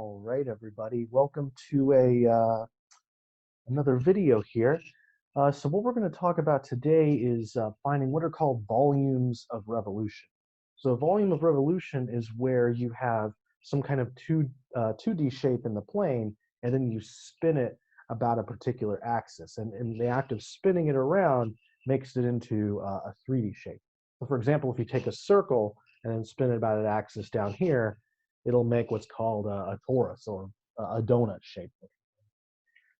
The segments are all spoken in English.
All right, everybody. Welcome to another video here. So what we're going to talk about today is finding what are called volumes of revolution. So a volume of revolution is where you have some kind of 2D shape in the plane, and then you spin it about a particular axis. And the act of spinning it around makes it into a 3D shape. So for example, if you take a circle and then spin it about an axis down here, it'll make what's called a torus or a donut shape.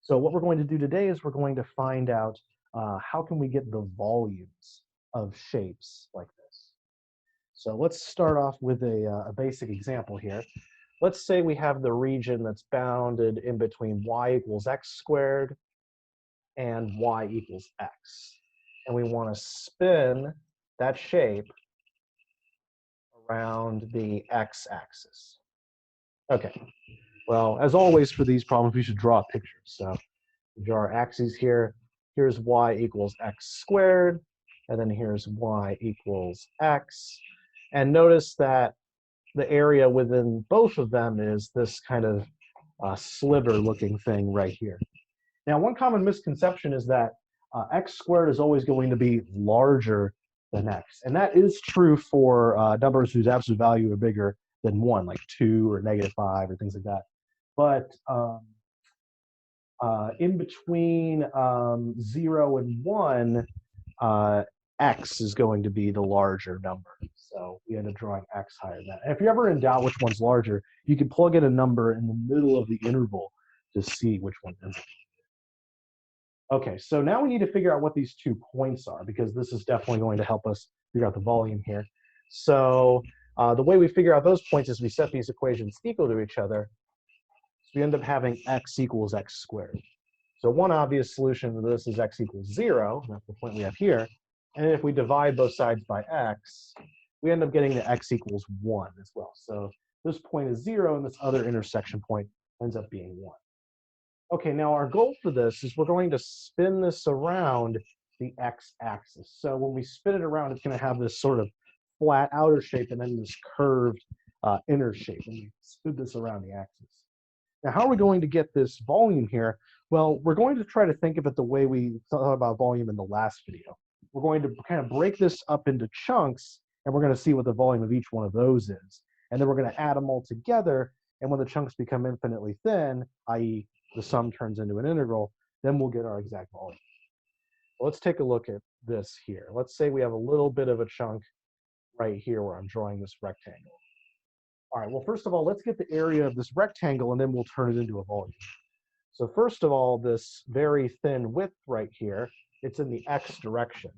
So what we're going to do today is we're going to find out how can we get the volumes of shapes like this. So let's start off with a basic example here. Let's say we have the region that's bounded in between y equals x squared and y equals x. And we want to spin that shape around the x-axis. Okay, well, as always for these problems, we should draw a picture. So we draw our axes here. Here's y equals x squared, and then here's y equals x. And notice that the area within both of them is this kind of sliver-looking thing right here. Now, one common misconception is that x squared is always going to be larger than x. And that is true for numbers whose absolute value are bigger than 1, like 2 or -5 or things like that. But in between 0 and 1, x is going to be the larger number. So we end up drawing x higher than that. And if you're ever in doubt which one's larger, you can plug in a number in the middle of the interval to see which one is. Okay, so now we need to figure out what these 2 points are, because this is definitely going to help us figure out the volume here. So the way we figure out those points is we set these equations equal to each other. So we end up having x equals x squared. So one obvious solution to this is x equals 0. That's the point we have here. And if we divide both sides by x, we end up getting the x equals 1 as well. So this point is 0, and this other intersection point ends up being 1. Okay, now our goal for this is we're going to spin this around the x-axis. So when we spin it around, it's going to have this sort of flat outer shape and then this curved inner shape when we spin this around the axis. Now, how are we going to get this volume here? Well, we're going to try to think of it the way we thought about volume in the last video. We're going to kind of break this up into chunks, and we're going to see what the volume of each one of those is. And then we're going to add them all together, and when the chunks become infinitely thin, i.e. the sum turns into an integral, then we'll get our exact volume. Let's take a look at this here. Let's say we have a little bit of a chunk right here where I'm drawing this rectangle. All right, well, first of all, let's get the area of this rectangle, and then we'll turn it into a volume. So first of all, this very thin width right here, it's in the x direction.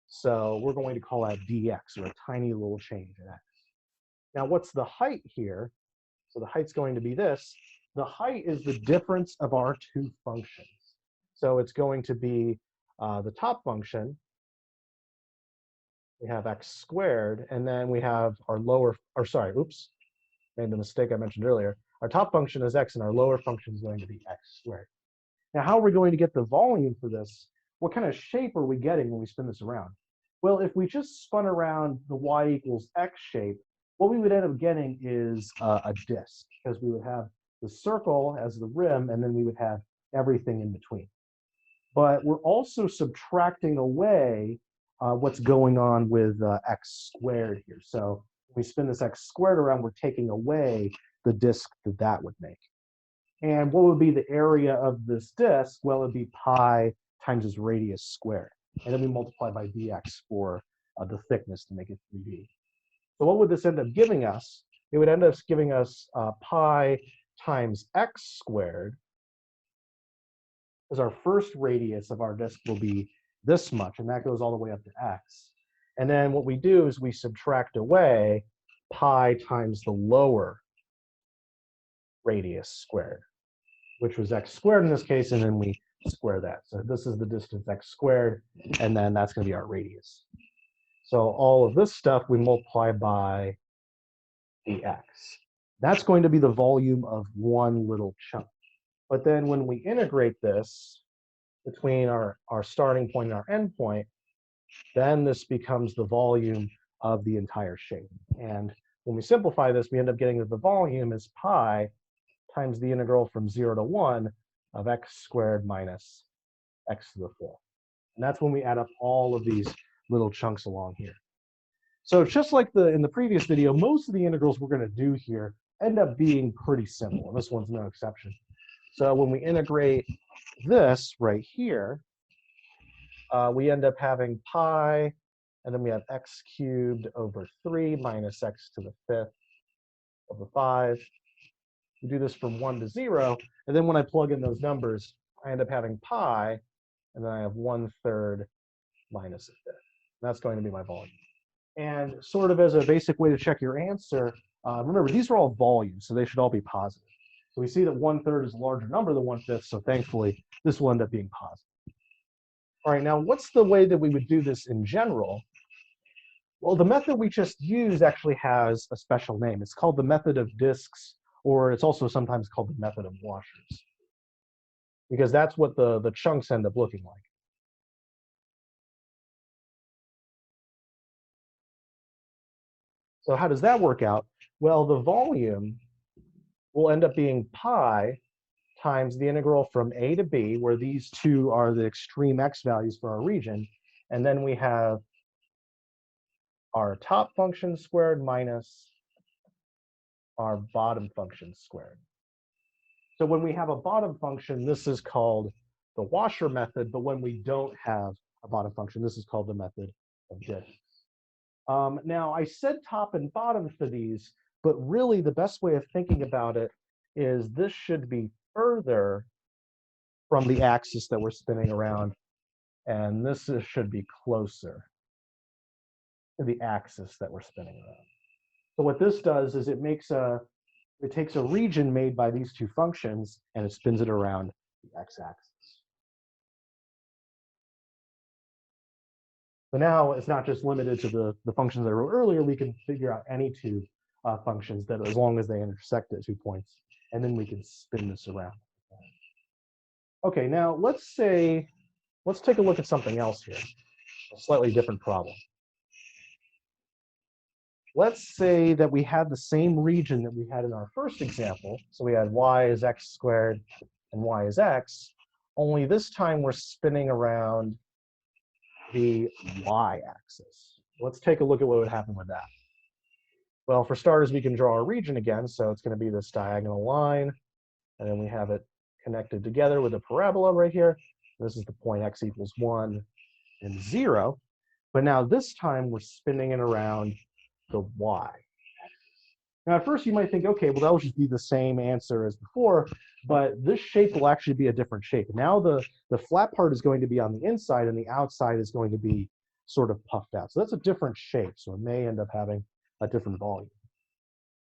So we're going to call that dx, or a tiny little change in x. Now, what's the height here? So the height's going to be this. The height is the difference of our 2 functions. So it's going to be the top function. We have x squared, and then we have our lower, or sorry, oops, made the mistake I mentioned earlier. Our top function is x, and our lower function is going to be x squared. Now, how are we going to get the volume for this? What kind of shape are we getting when we spin this around? Well, if we just spun around the y equals x shape, what we would end up getting is a disk, because we would have the circle as the rim, and then we would have everything in between. But we're also subtracting away what's going on with x squared here. So when we spin this x squared around, we're taking away the disk that would make. And what would be the area of this disk? Well, it would be pi times its radius squared. And then we multiply by dx for the thickness to make it 3D. So what would this end up giving us? It would end up giving us pi times x squared, because our first radius of our disk will be this much, and that goes all the way up to x. And then what we do is we subtract away pi times the lower radius squared, which was x squared in this case, and then we square that. So this is the distance x squared, and then that's going to be our radius. So all of this stuff we multiply by dx. That's going to be the volume of one little chunk. But then when we integrate this between our starting point and our end point, then this becomes the volume of the entire shape. And when we simplify this, we end up getting that the volume is pi times the integral from 0 to 1 of x squared minus x to the 4th. And that's when we add up all of these little chunks along here. So just like in the previous video, most of the integrals we're going to do here end up being pretty simple, and this one's no exception. So when we integrate this right here, we end up having pi, and then we have x cubed over 3 minus x to the 5th over 5. We do this from 1 to 0, and then when I plug in those numbers, I end up having pi, and then I have 1/3 minus a 5th. That's going to be my volume. And sort of as a basic way to check your answer, remember, these are all volumes, so they should all be positive. So we see that 1/3 is a larger number than 1/5, so thankfully, this will end up being positive. All right, now what's the way that we would do this in general? Well, the method we just used actually has a special name. It's called the method of disks, or it's also sometimes called the method of washers, because that's what the chunks end up looking like. So how does that work out? Well, the volume will end up being pi times the integral from a to b, where these two are the extreme x values for our region. And then we have our top function squared minus our bottom function squared. So when we have a bottom function, this is called the washer method, but when we don't have a bottom function, this is called the method of disks. Now, I said top and bottom for these, but really the best way of thinking about it is this should be further from the axis that we're spinning around, and this should be closer to the axis that we're spinning around. So what this does is it takes a region made by these two functions and it spins it around the x-axis. So now it's not just limited to the functions I wrote earlier. We can figure out any two functions that, as long as they intersect at 2 points, and then we can spin this around. Okay, now let's take a look at something else here, a slightly different problem. Let's say that we had the same region that we had in our first example. So we had y is x squared and y is x, only this time we're spinning around the y-axis. Let's take a look at what would happen with that. Well, for starters, we can draw our region again. So it's going to be this diagonal line, and then we have it connected together with a parabola right here. This is the point x equals 1 and 0. But now this time we're spinning it around the y-axis. Now at first you might think, okay, well that will just be the same answer as before, but this shape will actually be a different shape. Now the flat part is going to be on the inside and the outside is going to be sort of puffed out. So that's a different shape, so it may end up having a different volume.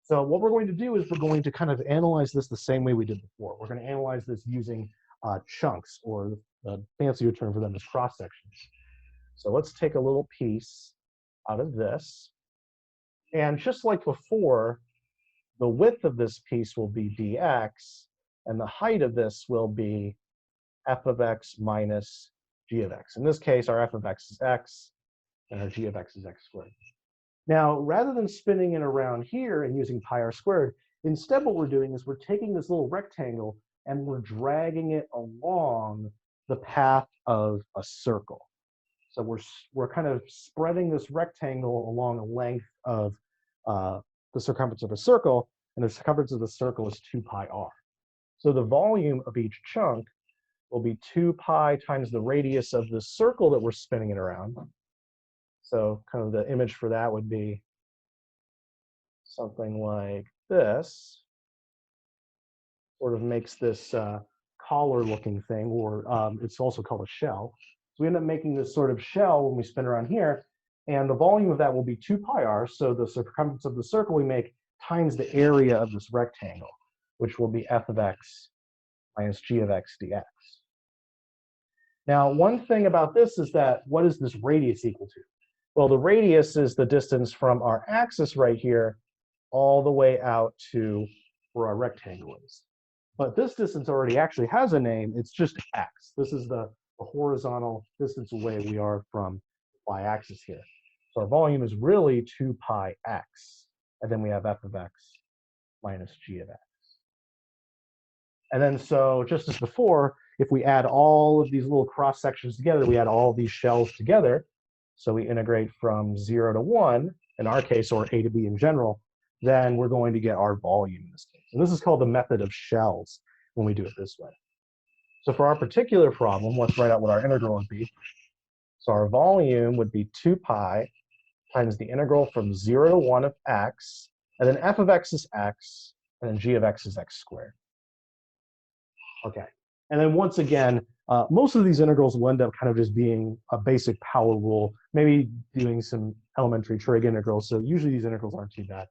So what we're going to do is we're going to kind of analyze this the same way we did before. We're going to analyze this using chunks, or the fancier term for them is cross sections. So let's take a little piece out of this. And just like before, the width of this piece will be dx, and the height of this will be f of x minus g of x. In this case, our f of x is x, and our g of x is x squared. Now, rather than spinning it around here and using pi r squared, instead what we're doing is we're taking this little rectangle and we're dragging it along the path of a circle. So we're kind of spreading this rectangle along a length of the circumference of a circle, and the circumference of the circle is 2 pi r. So the volume of each chunk will be 2 pi times the radius of the circle that we're spinning it around. So kind of the image for that would be something like this. Sort of makes this collar-looking thing, or it's also called a shell. So we end up making this sort of shell when we spin around here, and the volume of that will be 2 pi r, so the circumference of the circle we make times the area of this rectangle, which will be f of x minus g of x dx. Now, one thing about this is that, what is this radius equal to? Well, the radius is the distance from our axis right here all the way out to where our rectangle is. But this distance already actually has a name. It's just x. This is the horizontal distance away we are from the y-axis here. So our volume is really 2 pi x. And then we have f of x minus g of x. And then so just as before, if we add all of these little cross sections together, we add all these shells together. So we integrate from 0 to 1, in our case, or a to b in general, then we're going to get our volume in this case. And this is called the method of shells when we do it this way. So for our particular problem, let's write out what our integral would be. So our volume would be 2 pi times the integral from 0 to 1 of x, and then f of x is x, and then g of x is x squared. Okay, and then once again, most of these integrals will end up kind of just being a basic power rule, maybe doing some elementary trig integrals, so usually these integrals aren't too bad.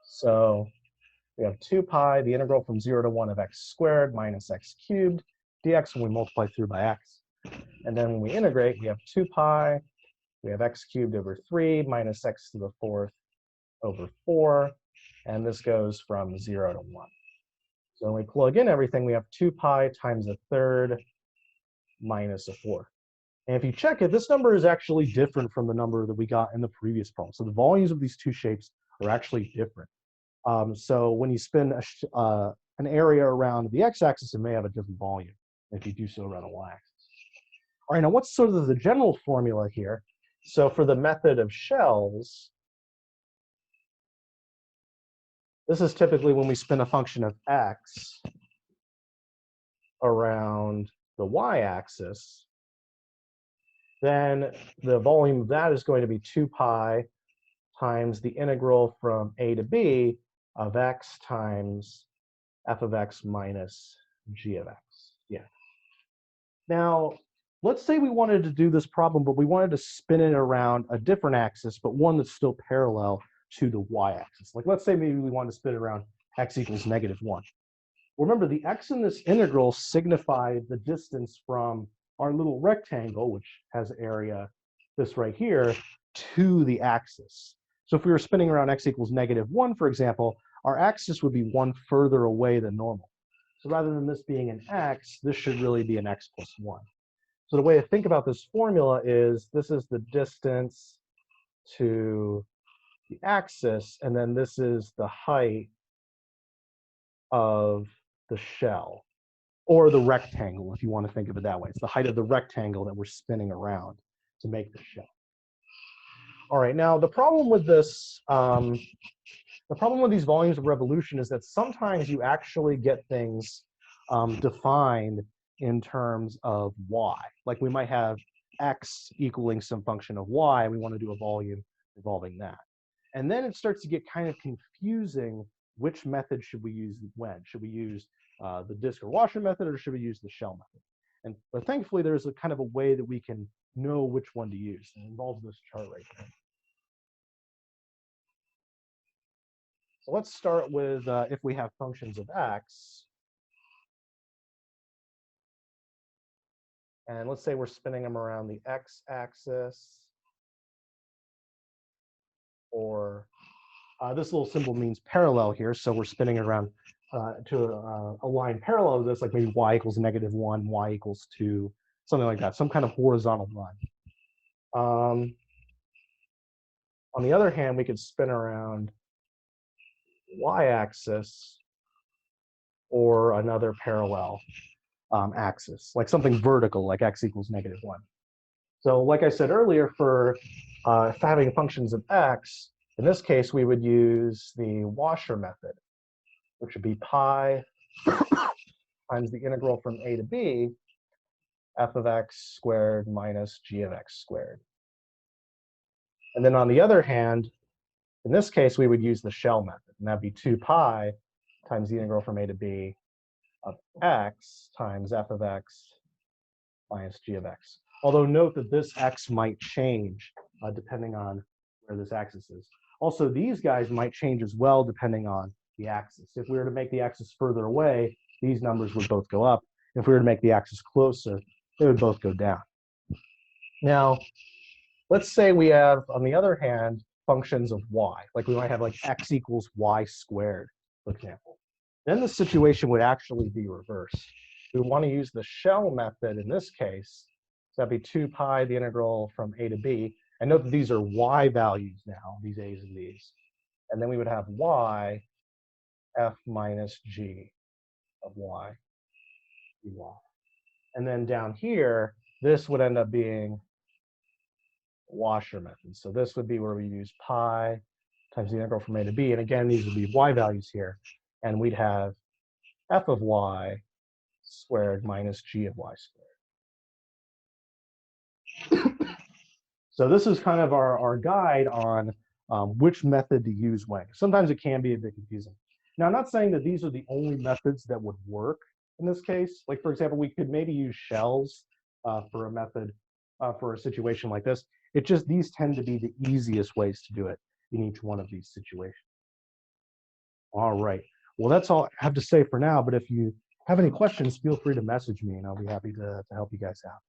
So we have 2 pi, the integral from 0 to 1 of x squared minus x cubed dx when we multiply through by x. And then when we integrate, we have 2 pi, we have x cubed over 3 minus x to the 4th over 4, and this goes from 0 to 1. So when we plug in everything, we have 2 pi times a third minus a fourth. And if you check it, this number is actually different from the number that we got in the previous problem. So the volumes of these two shapes are actually different. So when you spin an area around the x-axis, it may have a different volume if you do so around a y-axis. All right, now what's sort of the general formula here? So for the method of shells, this is typically when we spin a function of x around the y-axis, then the volume of that is going to be 2 pi times the integral from a to b of x times f of x minus g of x. Yeah. Now, let's say we wanted to do this problem, but we wanted to spin it around a different axis, but one that's still parallel to the y-axis. Like, let's say maybe we want to spin it around x equals -1. Remember, the x in this integral signify the distance from our little rectangle, which has area, this right here, to the axis. So if we were spinning around x equals -1, for example, our axis would be one further away than normal. So rather than this being an x, this should really be an x plus 1. So the way to think about this formula is this is the distance to the axis, and then this is the height of the shell, or the rectangle, if you want to think of it that way. It's the height of the rectangle that we're spinning around to make the shell. All right, now the problem with this, the problem with these volumes of revolution is that sometimes you actually get things defined in terms of y. Like we might have x equaling some function of y, and we want to do a volume involving that. And then it starts to get kind of confusing. Which method should we use when? Should we use the disk or washer method, or should we use the shell method? But thankfully, there's a kind of a way that we can know which one to use. And it involves this chart right here. So let's start with if we have functions of x. And let's say we're spinning them around the x-axis, or this little symbol means parallel here. So we're spinning it around to a line parallel to this, like maybe y equals -1, y equals 2, something like that, some kind of horizontal line. On the other hand, we could spin around y-axis or another parallel axis, like something vertical, like x equals -1. So like I said earlier, for having functions of x, in this case, we would use the washer method, which would be pi times the integral from a to b, f of x squared minus g of x squared. And then on the other hand, in this case, we would use the shell method, and that'd be 2 pi times the integral from a to b of x times f of x minus g of x. Although note that this x might change depending on where this axis is. Also, these guys might change as well depending on the axis. If we were to make the axis further away, these numbers would both go up. If we were to make the axis closer, they would both go down. Now, let's say we have, on the other hand, functions of y. Like we might have like x equals y squared, for example. Then the situation would actually be reversed. We want to use the shell method in this case. So that'd be 2 pi, the integral from a to b. And note that these are y values now, these a's and b's. And then we would have y f minus g of y dy. And then down here, this would end up being washer method. So this would be where we use pi times the integral from a to b. And again, these would be y values here. And we'd have f of y squared minus g of y squared. So this is kind of our guide on which method to use when. Sometimes it can be a bit confusing. Now, I'm not saying that these are the only methods that would work in this case. Like, for example, we could maybe use shells for a method for a situation like this. It just, these tend to be the easiest ways to do it in each one of these situations. All right. Well, that's all I have to say for now. But if you have any questions, feel free to message me and I'll be happy to help you guys out.